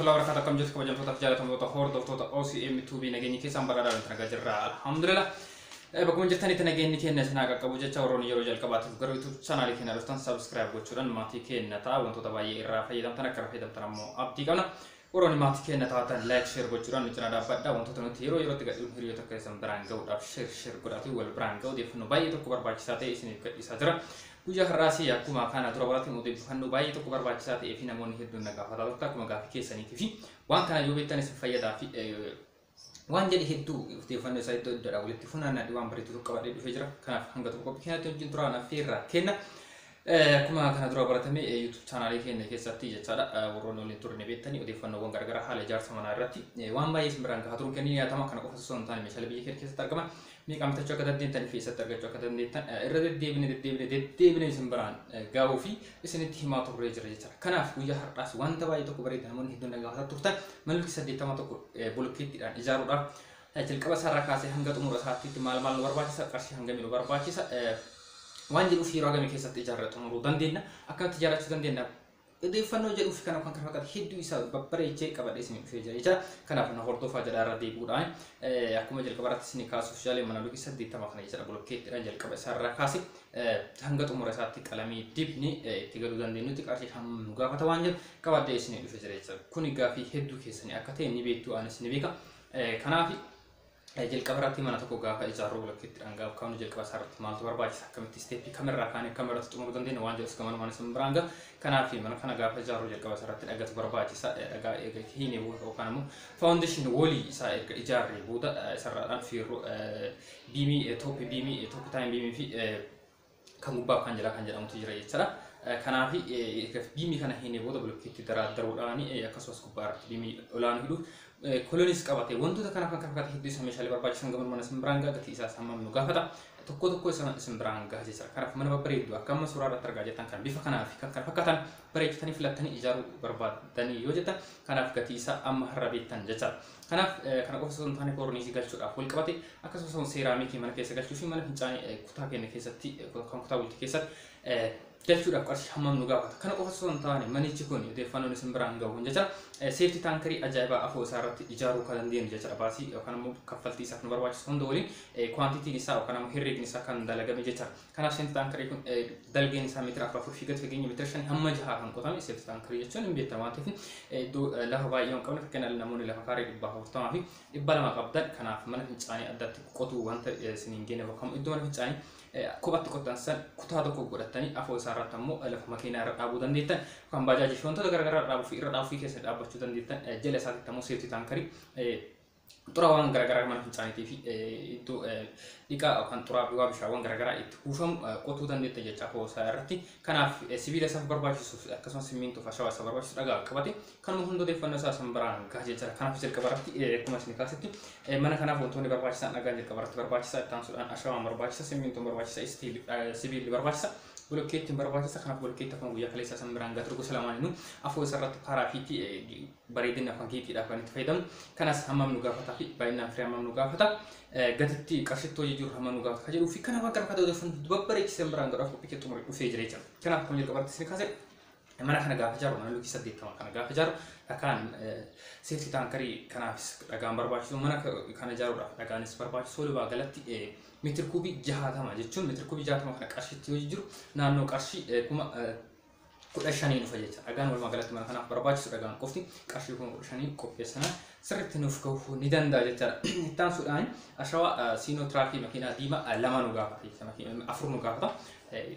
warahmatullahi wabarakatuh. Kam jirtu kabajam tota jala tambo tota hordo tota OCM tubi nageni ke sambara dal tanaga jirra alhamdulillah. Bakuma jirtani tanageni ke nasna ka kabu jecha waroni yero jal kabat garu YouTube channel ke narastan subscribe gochuran mati ke nata wonto ta bayi irra faydam tanakar faydam tanamo abdi kana waroni mati ke nata tan like share gochuran mitana dapat da wonto tan yero yero tiga hiriyo ta kesam brangau da share godatu wal brangau de funo bayi to kubar baci sate isini ke isajra Puja harasi ya kuma kana turabati muti fannu bayi to kubar baci sate efina moni hedun naga fata ta kuma ga kesani tifi wan kana yobetani se fayada fi wan jadi heddu te fannu sai to da wulti funana di wan bari to kabade du fejra kana hanga to ko kena to jintura na firra kena kuma kana turabati me YouTube channel kene kesatti ya cara worono le turne betani odi fannu wan gargara hale jar samana rati wan bayi sembranga hatru keni ya tama kana ko son tani misal bi kesata targama mi kam ta chokata den tan fi satar ga chokata den tan irade debne sembaran gawo fi isini tima to rejre jara kana fu ya hardas wanta bayi to ko bari tan mon hidon ga ta turta maluk sadde tama to ko bulukiti dan ijaru da ajil kaba saraka se hanga to murasati mal mal warbaci sa karsi hanga mi warbaci sa wanji fi roga mi kesati ijaru to muru dandina akan tijara dandina ede fanno jadu fi kana kan fakat hiddu isa babbare ce kaba de sini fi jara kana fanno horto fa jara radi budan akuma jel kabarat sini ka sociale mana lugi saddi tamakna jara blokke ranjel kaba saraka se hanga to murasati kalami dibni tigalu dandinu tikarshi ham nuga fata wanjel kaba de sini fi jara kuni gafi hiddu kesani akate ni betu anas ni beka kana fi jel kabarati mana to ko gafa ijaru blokke anga kanu jel kabasarati mal to barbaji sakamti stepi kamera kane kamera to mo dandinu wanjel skaman man sembranga kana fi mana kana gafa ijaru jel kabasarati aga to barbaji sa aga hini wo kanamu foundation woli sa ijarri buda sarran fi bimi top time bimi fi kamubba kanjala mutu jira yetsara kana fi bimi kana hini buda blokke tara darudani akasos kubar bimi ulan hidu kolonis qabate wontu kana kan kakati hiddu sameshale barbaji sangaman mana sembranga gati isa samam nugafata tokko sembranga jisar kana mana babreedu akama surara targaje tankan bifa kana fi kan fakatan bareetani filatani ijaru barbadani yojeta kana gati isa am harabitan jacha kana ko son tane korni si galchu aful qabate akaso son ceramic mana kesa galchu fi mana fincani kuta kene kesatti kan kuta bulti kesat galchu da qarshi hammam nugafata kana ko son tane mani chikoni de fanoni sembranga hunjacha safety tankari ajaiba afo sarati ijaru kalandien jacha basi kana mo kafalti sak number watch son doli quantity ni sa kana mo hirrik ni sakan dalaga me jacha kana safety tankari kun dalgen sa mitra afa figat fegin meter shan hamma jaha kan ko tam safety tankari jacha nim beta mati do la haba yon kana kana namuni la fakari ba horta fi ibala ma qabdan kana man hincani adat qotu wanta sinin gene ba kam iddo man hincani kobat kotan san kutada ko godatani afo saratamu alaf makina abu dandita kan bajaji shonto gara-gara rabu fi kesa dabu dandita jele saat tamu safety tankari turawan gara-gara man hincani tv itu ika kan turabi wa bishawan gara-gara itu kufam kotu dandita jacha afo sarati kana sibila sa barbaji su kason siminto fashawa sa barbaji daga kabati kan mo hundo defanda sa sambaran gaje cara kana fisir kabarati kuma sini kaseti mana kana fonto ni barbaji sa naga je kabarati barbaji sa tansu an ashawa barbaji sa siminto barbaji sa stil sibil barbaji sa bloket barbaji sa kana bloket kan buya kale sa sambaran ga turku salamani nu afo sarat para fiti baridin na fangiti da kan faydam kana samam nuga fata fi bayna framam nuga fata gadti qashito yijur hamam nuga fata kajiru fi kana bakar kada do fun babbare ki sambaran ga afo piketu mo u fejrecha kana ko ni kabarati sini kase mana kana ga fajar mana luki saddi tama kana ga fajar akan safety tankari kana daga barbaji mana kana jaru daga nis barbaji solo ba galati meter kubi jahatama jechun meter kubi jahatama kana qashito yijur nanno qashi kuma kudashani no fajecha agan wal magalati mana kana barbaji daga qofti qashi kuma kudashani qofesana sirritti nuuf kawu ni danda jecha tan sudan ashawa sino traffic makina dima lamanu gafati makina afurnu gafata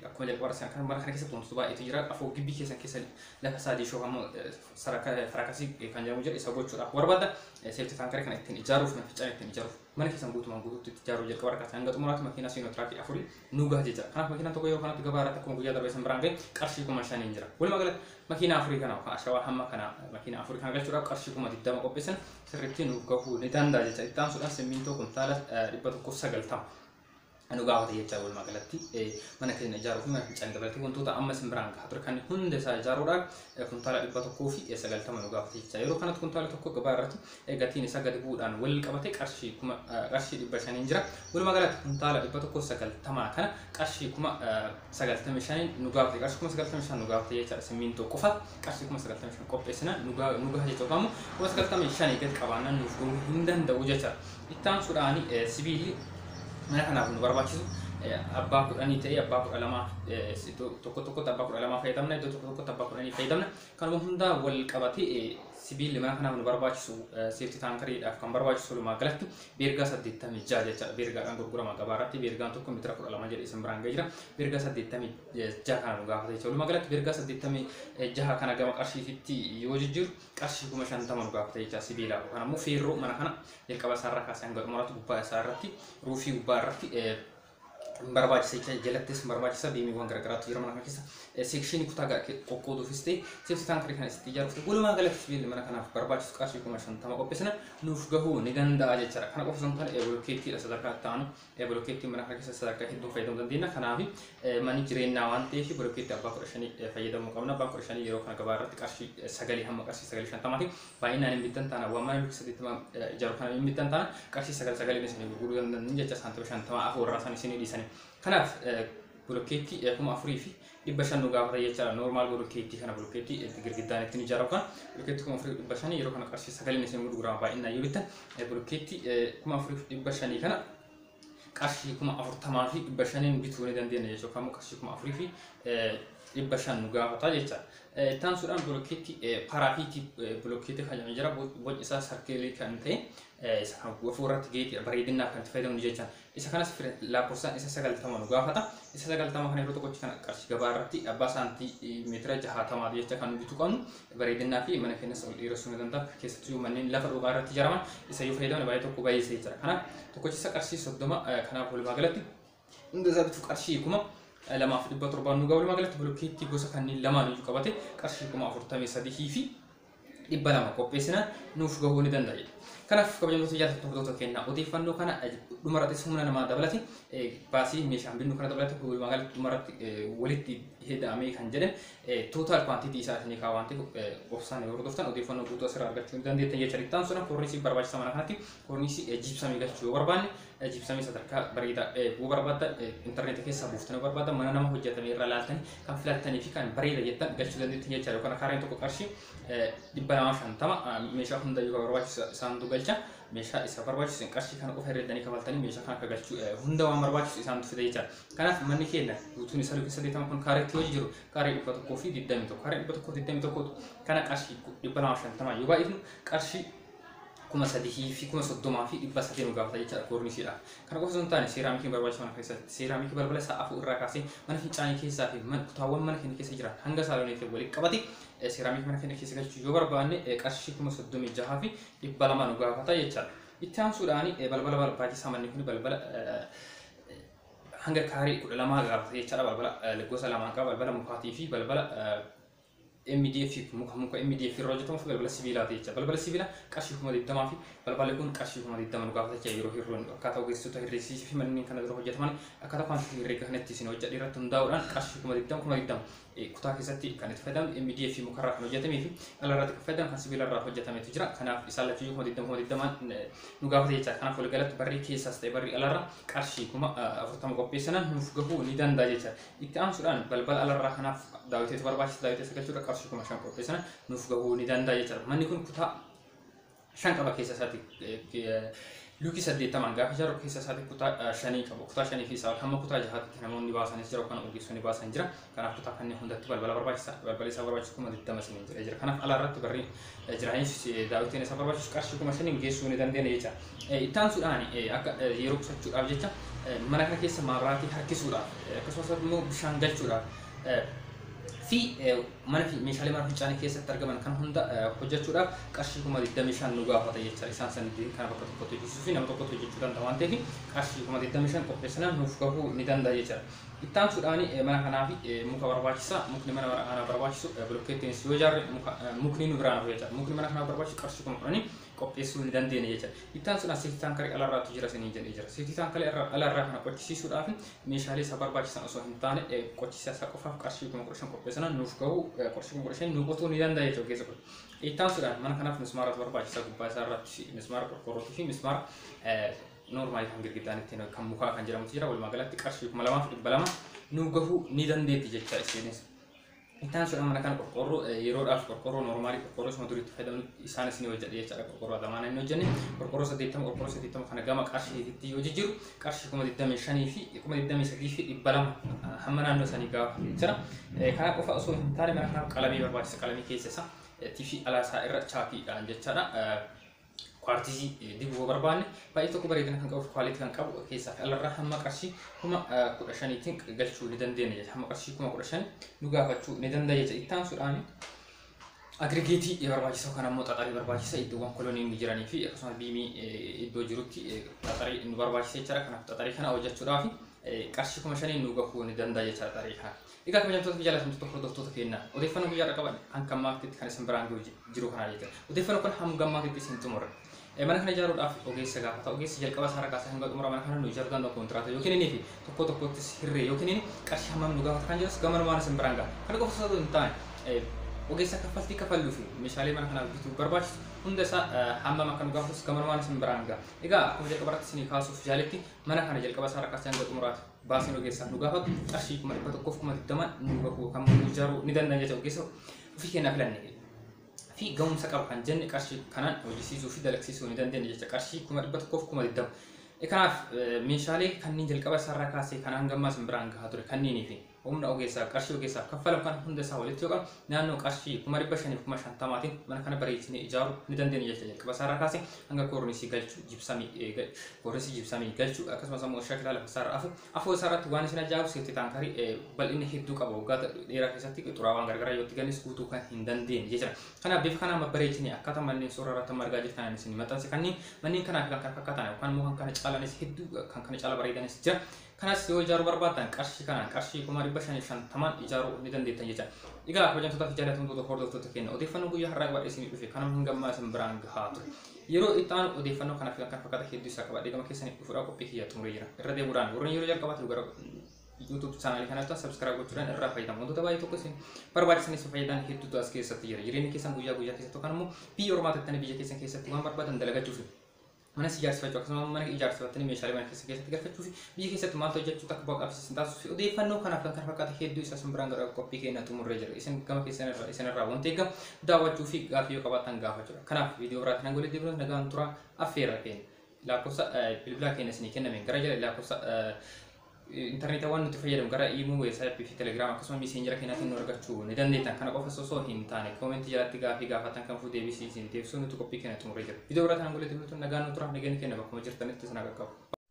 akkuma jalqaba san kan marka keessa tontu ba itu jira afo gibbi keessa la fasadi sho hamo saraka farakasi kan jamu jira isa gochuudha warbada safety tankari kan ittin ijaruuf na ficane ittin ijaruuf mana keessa guutumaan guutuutti ijaru jalqaba kan hanga xumuraatti makina sino traffic afuri nuga jecha kana makina tokko yoo kanatti gabaarata akkuma guyyaa darbe sambarange qarshii kuma shaniin jira wal magalat makina afuri kana ashawa hamma kana makina afuri kana galchuudha qarshii kuma diddama qopheessan sirritti nuuf gahu ni danda jecha ittaan suudhaan simminto kun taala dhibba tokkoof 90 anu gaafate jecha walumaa galatti mana keenya ijaaruu fi mana fincaanii dabalatee wantoota amma simbiraan gaafatu kan hunda isaa ijaaruudhaaf kuntaala 190 nu gaafate jecha yeroo kanatti kuntaala tokko gabaa irratti gatiin isaa gadi bu'uudhaan wal qabate qarshii 500 jira walumaa galatti kuntaala 190 kana qarshii 95 nu gaafate qarshii 95 nu gaafate jecha simintoo qofa qarshii 95 qopheessina nu gaha jecha kamu 95 gad qabaannan nuuf gochuu hin danda'u jecha ittaan suudhaani sibiilli mana kanaaf nu barbaachisu abbaa kudhanii ta'ee abbaa kudha lamaa tokko abbaa kudha lamaa fayyadamna iddoo tokko abbaa kudhanii fayyadamna kanuma hundaa wal qabatee sibiilli mana kanaaf nu barbaachisu seefti taankariidhaaf kan barbaachisu walumaa galatti beergaa 86 jecha beergaadhaan gurgurama gabaa irratti beergaan tokko meetira 12 jedhee isin biraan ga'ee jira beergaa 86 kana nu gaafate jecha walumaa galatti beergaa 86 kana gama qarshiitti yoo jijjiiru qarshii 50 nu gaafate jecha sibiilaa kana immoo feerroo mana kana jalqaba isaarraa kaasee hanga dhumuraatti gubbaa isaarratti ruufii gubbaa irratti barbaachisa jalattis barbaachisa beemiiwwan garagaraatu jira mana keessa sekshinii kutaa qoqqooduufis ta'e seefti taankarii kan isitti ijaaruuf walumaa galatti sibiilli mana kanaaf barbaachisu qarshii 50 qopheessina nuuf gahuu ni danda'a jechuudha. Kana qofa osoo hin taane bolokkeettiidha sadarkaa ta'anu bolokkeettii mana kana keessa sadarkaa hedduu fayyadamuu dandeenya. Kanaaf manni jireenyaa waan ta'eef bolokkeettii abbaa 15 fayyadamuu qabna. Abbaa 15 yeroo kana gabaa irratti qarshii 9 hamma qarshii 950 baay'inaan hin bittan taana waan mana 80 ijaaru kana hin bittan taana qarshii 9 isin gurguruu dandeenya jecha saantima 50 afurraa san isin dhiisanii. Kanaaf bolokkeettii 4,000 fi 500 nu gaafata jechuudha. Normaal bolokkeettii kana bolokkeettii girgiddaan ittiin ijaaramu kana bolokkeettii 4,500 yeroo kana qarshii 9 isin gurgurama baay'inaan yoo bittan bolokkeettii 4,500 kana qarshii 40,000 fi 500 bituu ni dandeenya jechuudha. Kamuu qarshii 4,000 fi 500 nu gaafata jechuudha. Ittaan suudhaan bolokkeettii paraafiitii bolokkeettii kan jira boci isaa sarkeelii kan ta'e isa kan fuulratti geetii bareedinaaf kan itti fayyadamnu jechaan isa kanas lakkoofsaan isa 90 nu gaafata isa 90 kana yeroo tokkochi kana qarshii gabaa irratti abbaa saantii meetira 60 jecha kan bituu qabnu bareedinaa fi mana keenyas ol dheeressuu ni danda'a keessattuu manneen lafa dhugaa irratti ijaaraman isa yoo fayyadamne baay'ee tokko baay'isee jira. Kanaaf tokkochi isa qarshii 30 kanaaf walumaa galatti hunda isaa bituu qarshii 2,700 nu gahu walumaa galatti bolokkeettii gosa kanneen lamaan iyyuu qabate qarshii 43 fi 200 qopheessina nuuf gahuu ni danda'a. Kanaaf kabajamtoota jaallattoota keenyaa odeeffannoo kana dhumarratti humna namaa dabalate baasii meeshaan binnu kana dabalate walumaa galatti dhumarratti walitti hidhamee kan jedhan total quantity isaa isinii kaawwanti obsaan yeroo hordoftan odeeffannoo guutuu asirraa argachuu ni dandeettan jechuudha. Ittaan suna korniisii barbaachisaa mana kanatti korniisii jibsamii galchuu yoo barbaanne jibsamii sadarkaa bareedaa buu barbaadda intarneetii keessaa buuftanii barbaadda mana nama hojjetame irra laaltanii kan filattanii fi kan bareeda jettan galchuu dandeettan jechuudha. Yookaan kaareen tokko qarshii 250 meeshaa hunda yoo barbaachisu isaan galcha meeshaa isa barbaachisu qarshii kana qofa herreedanii kafaltanii meeshaa kana galchuu hunda waan barbaachisu isaan fida jechuudha. Kanaaf manni keenya guutuun isaa lukkisa 80 kun kaareetti hojii jiru kaaree 121 kaaree 121 kana qarshii 250 yoo baay'ifnu qarshii 3,000 fi 30,000 fi 300 nu gaafata jechuudha korniisiidha. Kana qofa osoo hin taane seeraamikii barbaachisu mana keessatti seeraamikii balbala isaa afur irraa kaasee mana fincaanii keessaa fi kutaawwan mana keenya keessa jiran hanga saalooniitti walitti qabate seeraamikii mana keenya keessa galchuu yoo barbaanne qarshii 36,000 fi 200 nu gaafata jechuudha. Itti aansuudhaan balbala barbaachisaa manni kun balbala hanga kaarii 12 gaafata jechuudha. Balbala gosa lama qaba balbala mukaatii fi balbala MDF muka MDF irraa hojjetamu fi balbala sibiilaati jechuudha. Balbala sibiilaa qarshii 20,000 fi balballi kun qarshii 20,000 nu gaafata jechuudha. Yeroo hirroon akkaataa ogeessota hirreessisii fi manneen kana dura hojjetaman akkaataa kwaantitii herreega kanatti isin hojjedhe irratti hundaa'uudhaan qarshii 20,000 kutaa keessatti kan itti fayyadamu MDF mukarraa kan hojjetamee fi alarratti kan fayyadamu kan sibiilarraa hojjetametu jira. Kanaaf isaan lafiyyuu 20,000 nu gaafata jechuudha. Kanaaf waliigalatti barrii keessaas ta'e barrii alarraa qarshii 40 qopheessinaan nuuf gahuu ni danda'a jechuudha. Itti aansuudhaan balbala alarraa kanaaf daawwiteetu barbaachisa daawwiteessa galchuudha qarshii 5,000 qopheessinaan nuuf gahuu ni danda'a jechuudha. Manni kun kutaa 5 qaba keessa isaatti luki 8 gaafa ijaaru keessa isaatti kutaa 5 qabu. Kutaa 5 fi isaa hamma kutaa 6tti namoonni baasanis jira kan ogeessonni baasan jira. Kanaaf kutaa kanneen hundatti balbala barbaachisa. Balbala isaa barbaachisu 20,000 jira. Kanaaf alaarratti barri jiraanis daawwitiin isaa barbaachisu qarshii 5,000 geessuu ni dandeenya jechuudha. Itti aansuudhaan akka yeroo qusachuudhaaf jecha mana kana keessa maabiraatii harkisuudhaaf akkasumas immoo bishaan galchuudhaaf fi mana meeshaalee mana fincaanii keessatti argaman kan hunda hojjechuudhaaf qarshii 25,000 nu gaafata jechuudha. Isaan sanatti kan bakka tokkotti hojjechuu fi nama tokkotti hojjechuu danda'a waan ta'eef qarshii 25,000 qopheessinaan nuuf gahuu ni danda'a jechuudha. Itti aansuudhaan mana kanaa fi muka barbaachisa mukni mana kanaa barbaachisu bolokkeettiinis yoo ijaarre mukni nu biraan jechuudha. Mukni mana kanaa barbaachisu qarshii 10,000 qopheessuu ni dandeenya jechuudha. Ittaan sun asii taankari alarraatu jira sanii jedhee jira. Sitii taankari alarraa kana qochisiisuudhaaf meeshaalee isa barbaachisan osoo hin taane qochisiisa qofaaf qarshii 15,000 qopheessan nuuf gahu qarshii 15,000 nu qotuu ni danda'a jechuudha keessa kun. Ittaan sunaan mana kanaaf mismaaratu barbaachisa gubbaa isaa irratti mismaara qorqorrootii fi mismaara normaali kan girgiddaan ittiin kan mukaa kan jedhamutu jira. Walumaa galatti qarshii 2,200 nu gahuu ni dandeetti jecha isinis. Ittaan sunaan mana kana qorqorroo yeroodhaaf qorqorroo normaali qorqorroo suma duriitti fayyadamu isaan isin hojjedhe jechaadha. Qorqorroo adamaan inni hojjenne qorqorroo 80 kana gama qarshiitti yoo jijjiiru qarshii 25,000 fi 23,000 fi 200 hamma naannoo sanii gaafa jira. Kana qofa osoo hin taane mana kanaaf qalamii barbaachisa. Qalamii keessa isaa TV alaasaa irra chaapiidhaan jechaadha. Kwartizii dibuu barbaanne baay'ee tokko bareedina kan qabu kwalitii kan qabu keessaa alarraa hamma qarshii 15,000tiin galchuu ni dandeenya jechuudha. Hamma qarshii 15,000 nu gaafachuu ni dandeenya jechuudha. Ittaan suudhaan agrigeetii barbaachisa yookaan ammoo xaxarii barbaachisa iddoowwan koloniin jiranii fi akkasumas biimii iddoo jirutti xaxarii nu barbaachisa jechuudha. Kanaaf xaxarii kana hojjechuudhaaf qarshii 5,000 nu gahuu ni danda'a jechuudha xaxarii kana. Egaa kabajamtoota fi jaallatamtoota hordoftoota keenyaa odeeffannoo guyyaadha qaban hanga ammaatti kan isin biraan jiru kanaa jechuudha. Odeeffannoo kun hanga ammaatti isin xumurre. Mana kana ijaaruudhaaf ogeessa gaafata. Ogeessi jalqaba isaa kaasee hanga xumura mana kana nu ijaaruu danda'u kontiraata yookiin inni fi tokko tokkottis hirree yookiin inni qarshii hammam nu gaafata kan jedhus gamanumaan isin biraan gaha. Kana qofa osoo hin taane ogeessa kaffaltii kafalluu fi meeshaalee mana kanaaf bituu barbaachisu hunda isaa hammam akka nu gaafatus gamanumaan isin biraan gaha. Egaa akkuma jalqaba irratti isin kaasuuf jaaletti mana kana jalqaba isaa kaasee hanga xumuraatti baasiin ogeessaaf nu gaafatu qarshii 1,120 nu gahu kan nu ijaaruu ni danda'a jechuudha. Ogeessa ofii keenyaa filanne fi gahumsa qaba kan jenne qarshii kanaan hojjisiisuu fi dalagsiisuu ni dandeenya jecha qarshii 1,120. Kanaaf meeshaalee kanneen jalqaba isaarraa kaasee kan hanga ammaa isin biraan gahaa ture kanneenii fi humna ogeessaa qarshii ogeessaaf kaffalamu kan hunda isaa walitti yoo qabu naannoo qarshii 5,550tiin mana kana bareechinee ijaaruu ni dandeenya jecha jalqaba isaarraa kaasee hanga koornisii galchuu jibsamii galchuu akkasumas ammoo shakilaa lafa isaarraa afoo isaarratti waan isin ajaa'ibu seetti taankarii bal'inni hedduu qaba waggaa dheeraa keessatti xuraawaan gargaraa yoo itti gannis guutuu kan hin dandeenye jechuudha. Kanaaf bifa kanaan bareechinee akkaataa manneen suuraa irratti argaa jirtan isin maxxanse kanneen manneen kanaaf kan fakkaatan yookaan immoo kan kana caalanis hedduu kan kana caala bareedanis jira. Kanas yoo ijaaruu barbaadan qarshii kanaan qarshii 550 ijaaruu ni dandeettan jechuudha. Egaa kabajamtoota fi jaallatamtoota hordoftoota keenya odeeffannoo guyyaa har'aa qabadhee isinii dhufe kanuma hanga ammaa isin biraan gahaa ture. Yeroo itti aanu odeeffannoo kanaaf kan fakkaata hedduu isaa qabadhee gama keessanii dhufuudhaaf qophii kiyya xumuree jira. Irra deemuudhaan warreen yeroo jalqabaatu gara YouTube channel kanatti subscribe gochuudhaan irraa fayyadamu. Wantoota baay'ee tokko isin barbaachisanis fayyadan hedduutu as keessatti jira. Jireenya keessan guyyaa keessatti yookaan immoo biyya ormaa tattanii biyya keessan keessatti waan barbaadan dalagachuuf mana ijaarsifachuu akkasumas mana ijaarsifattanii meeshaalee mana keessatti galfachuu fi biyya keessatti maaltu hojjechuu akka bu'aa qabsiisan taasisuu fi odeeffannoo kanaaf kan fakkaata hedduu isa isin biraan gara qophii keenyaa xumurree jira. Isin gama keessan irraa wanti eegamu daawwachuu fi gaaffii yoo qabaattan gaafachuudha. Kanaaf viidiyoo biraatti nan golee deebinuun nagaan turaa affeerra keenya. Lakkoofsa bilbilaa keenya isinii kennameen gara jala lakkoofsa interneeta waan nuti fayyadamu gara email WhatsApp fi Telegram akkasumas messenger keenyaatiin nu argachuu ni dandeettan. Kana qofa osoo hin taane koomentii jalatti gaaffii gaafatan kan fuudhee deebisuu nuti qophii keenya xumurree jira. Viidiyoo biraatti nan golee deebinuun nagaan turaa nagaan keenya bakkuma jirtanitti isin qaqqabu.